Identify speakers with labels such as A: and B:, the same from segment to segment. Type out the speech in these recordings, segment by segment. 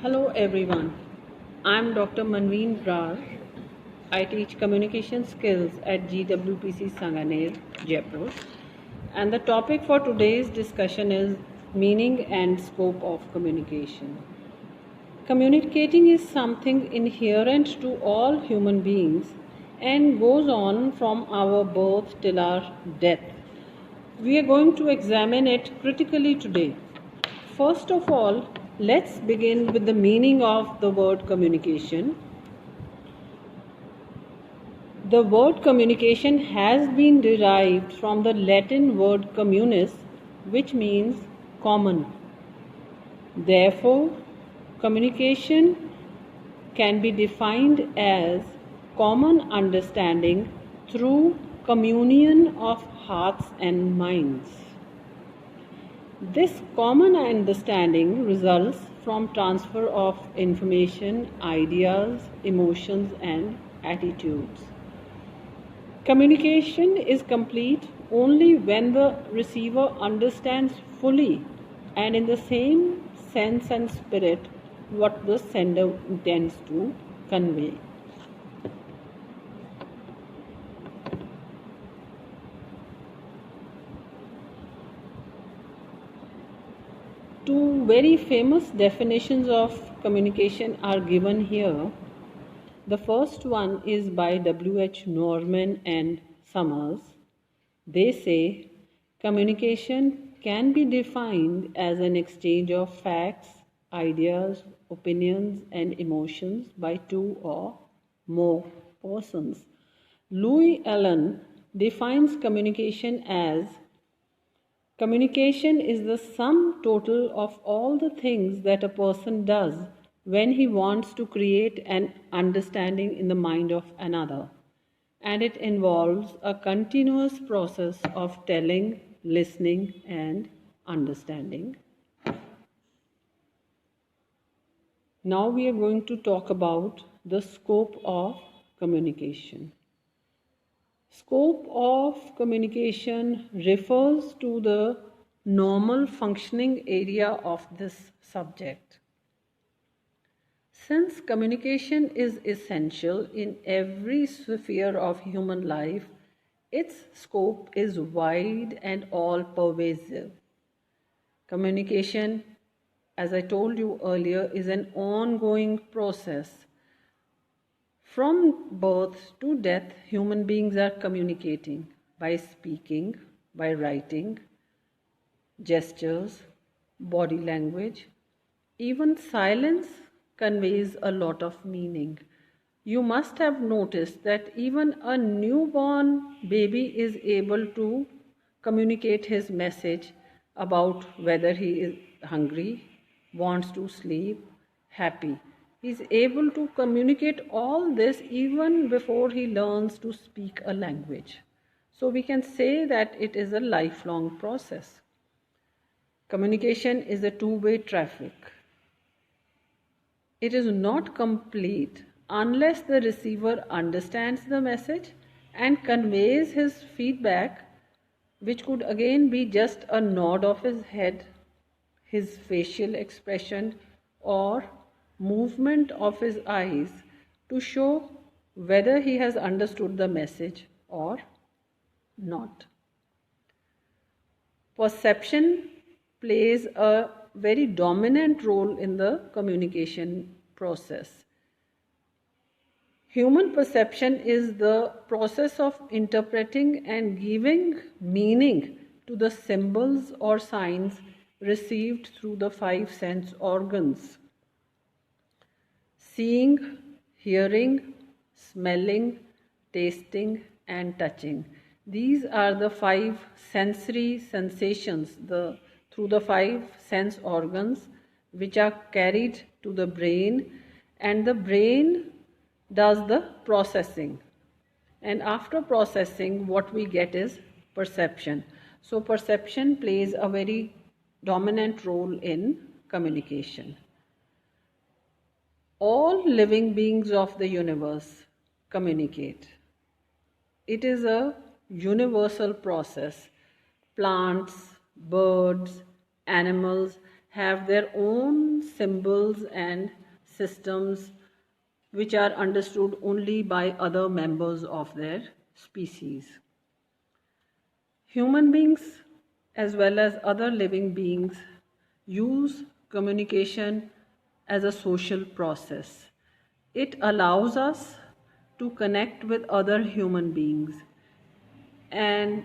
A: Hello everyone, I'm Dr. Manveen Brar. I teach communication skills at Gwpc Sanganer, Jaipur. And the topic for today's discussion is meaning and scope of communication. Communicating is something inherent to all human beings and goes on from our birth till our death. We are going to examine it critically today. First of all, let's begin with the meaning of the word communication. The word communication has been derived from the Latin word communis, which means common. Therefore, communication can be defined as common understanding through communion of hearts and minds. This common understanding results from transfer of information, ideas, emotions, and attitudes. Communication is complete only when the receiver understands fully and in the same sense and spirit what the sender intends to convey. Two very famous definitions of communication are given here. The first one is by W.H. Norman and Summers. They say communication can be defined as an exchange of facts, ideas, opinions, and emotions by two or more persons. Louis Allen defines communication as communication is the sum total of all the things that a person does when he wants to create an understanding in the mind of another. And it involves a continuous process of telling, listening, and understanding. Now we are going to talk about the scope of communication. Scope of communication refers to the normal functioning area of this subject. Since communication is essential in every sphere of human life, its scope is wide and all-pervasive. Communication, as I told you earlier, is an ongoing process. From birth to death, human beings are communicating by speaking, by writing, gestures, body language. Even silence conveys a lot of meaning. You must have noticed that even a newborn baby is able to communicate his message about whether he is hungry, wants to sleep, happy. He is able to communicate all this even before he learns to speak a language. So we can say that it is a lifelong process. Communication is a two-way traffic. It is not complete unless the receiver understands the message and conveys his feedback, which could again be just a nod of his head, his facial expression, or movement of his eyes to show whether he has understood the message or not. Perception plays a very dominant role in the communication process. Human perception is the process of interpreting and giving meaning to the symbols or signs received through the five sense organs: seeing, hearing, smelling, tasting, and touching. These are the five sensory sensations through the five sense organs, which are carried to the brain, and the brain does the processing. And after processing, what we get is perception. So perception plays a very dominant role in communication. All living beings of the universe communicate. It is a universal process. Plants, birds, animals have their own symbols and systems which are understood only by other members of their species. Human beings, as well as other living beings, use communication as a social process. It allows us to connect with other human beings, and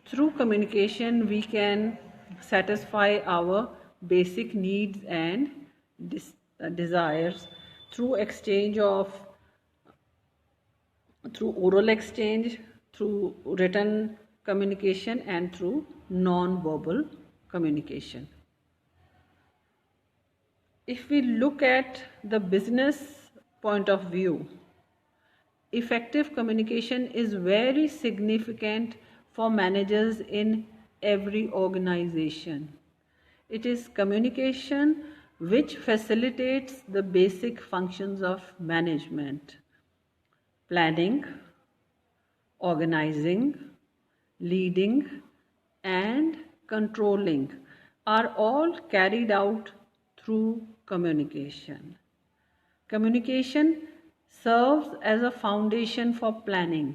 A: through communication we can satisfy our basic needs and desires through oral exchange, through written communication, and through non-verbal communication. If we look at the business point of view, effective communication is very significant for managers in every organization. It is communication which facilitates the basic functions of management: planning, organizing, leading, and controlling are all carried out through communication. Communication serves as a foundation for planning.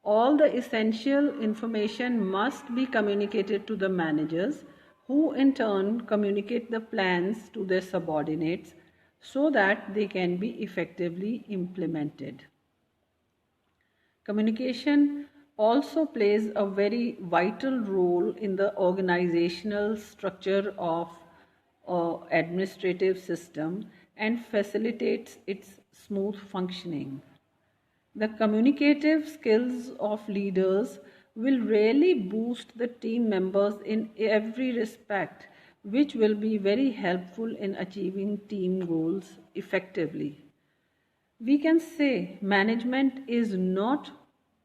A: All the essential information must be communicated to the managers, who in turn communicate the plans to their subordinates so that they can be effectively implemented. Communication also plays a very vital role in the organizational structure of administrative system and facilitates its smooth functioning. The communicative skills of leaders will really boost the team members in every respect, which will be very helpful in achieving team goals effectively. We can say management is not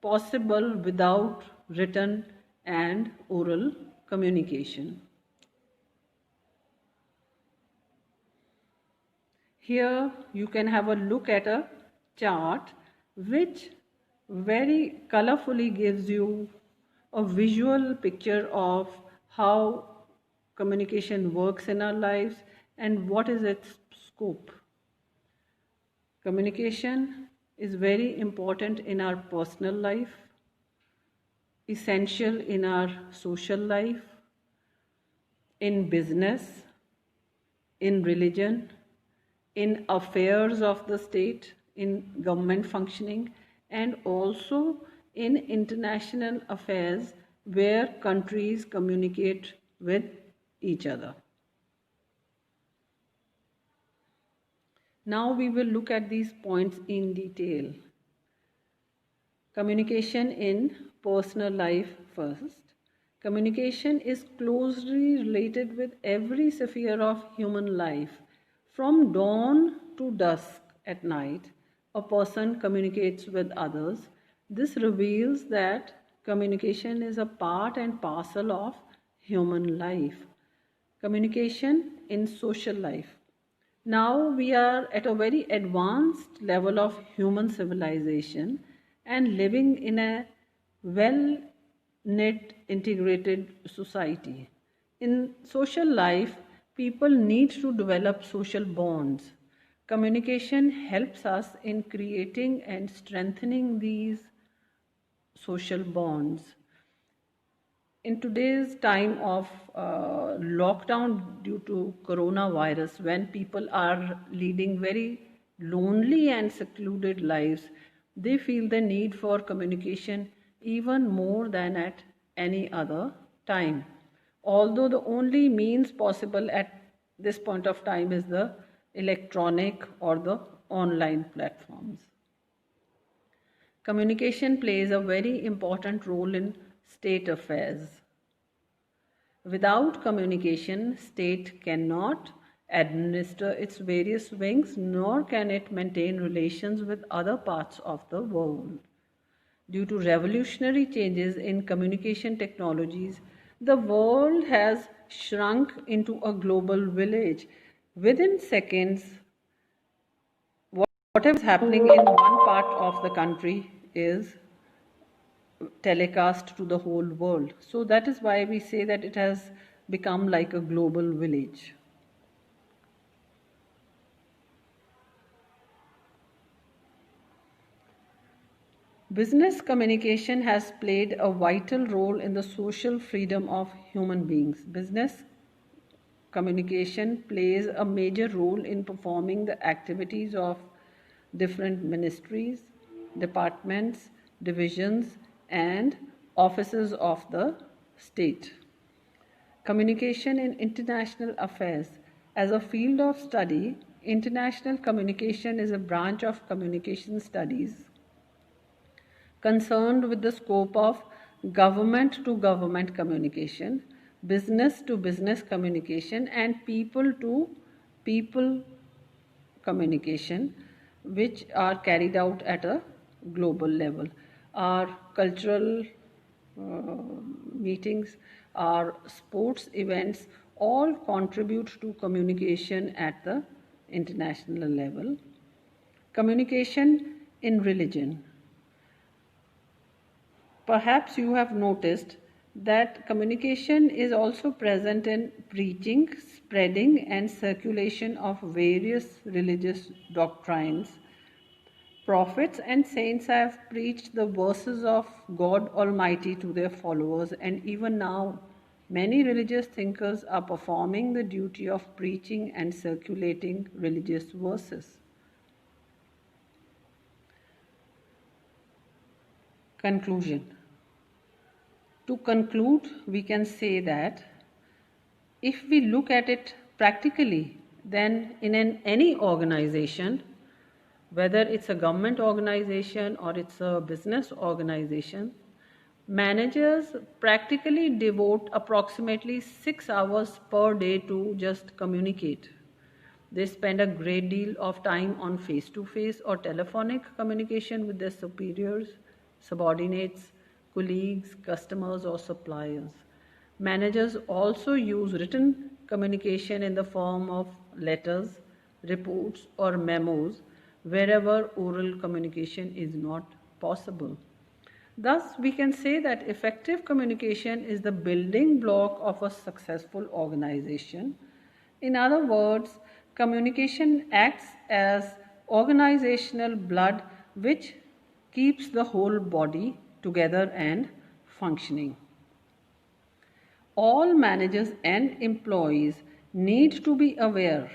A: possible without written and oral communication. Here you can have a look at a chart which very colorfully gives you a visual picture of how communication works in our lives and what is its scope. Communication is very important in our personal life, essential in our social life, in business, in religion, in affairs of the state, in government functioning, and also in international affairs where countries communicate with each other. Now we will look at these points in detail. Communication in personal life first. Communication is closely related with every sphere of human life. From dawn to dusk at night, a person communicates with others. This reveals that communication is a part and parcel of human life. Communication in social life. Now we are at a very advanced level of human civilization and living in a well-knit, integrated society. In social life, people need to develop social bonds. Communication helps us in creating and strengthening these social bonds. In today's time of lockdown due to coronavirus, when people are leading very lonely and secluded lives, they feel the need for communication even more than at any other time. Although the only means possible at this point of time is the electronic or the online platforms. Communication plays a very important role in state affairs. Without communication, state cannot administer its various wings, nor can it maintain relations with other parts of the world. Due to revolutionary changes in communication technologies, the world has shrunk into a global village. Within seconds, whatever is happening in one part of the country is telecast to the whole world. So that is why we say that it has become like a global village. Business communication has played a vital role in the social freedom of human beings. Business communication plays a major role in performing the activities of different ministries, departments, divisions, and offices of the state. Communication in international affairs. As a field of study, international communication is a branch of communication studies concerned with the scope of government to government communication, business to business communication, and people to people communication, which are carried out at a global level. Our cultural meetings, our sports events all contribute to communication at the international level. Communication in religion. Perhaps you have noticed that communication is also present in preaching, spreading, and circulation of various religious doctrines. Prophets and saints have preached the verses of God Almighty to their followers, and even now, many religious thinkers are performing the duty of preaching and circulating religious verses. Conclusion. To conclude, we can say that if we look at it practically, then in any organization, whether it's a government organization or it's a business organization, managers practically devote approximately 6 hours per day to just communicate. They spend a great deal of time on face-to-face or telephonic communication with their superiors, subordinates, colleagues, customers, or suppliers. Managers also use written communication in the form of letters, reports, or memos wherever oral communication is not possible. Thus, we can say that effective communication is the building block of a successful organization. In other words, communication acts as organizational blood which keeps the whole body together and functioning. All managers and employees need to be aware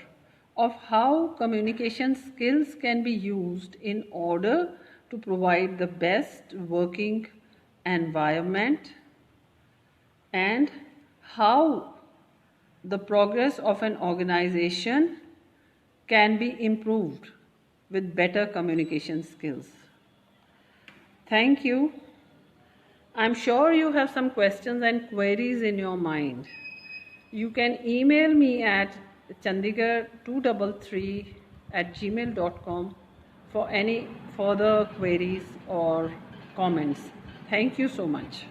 A: of how communication skills can be used in order to provide the best working environment and how the progress of an organization can be improved with better communication skills. Thank you. I'm sure you have some questions and queries in your mind. You can email me at chandigarh233@gmail.com for any further queries or comments. Thank you so much.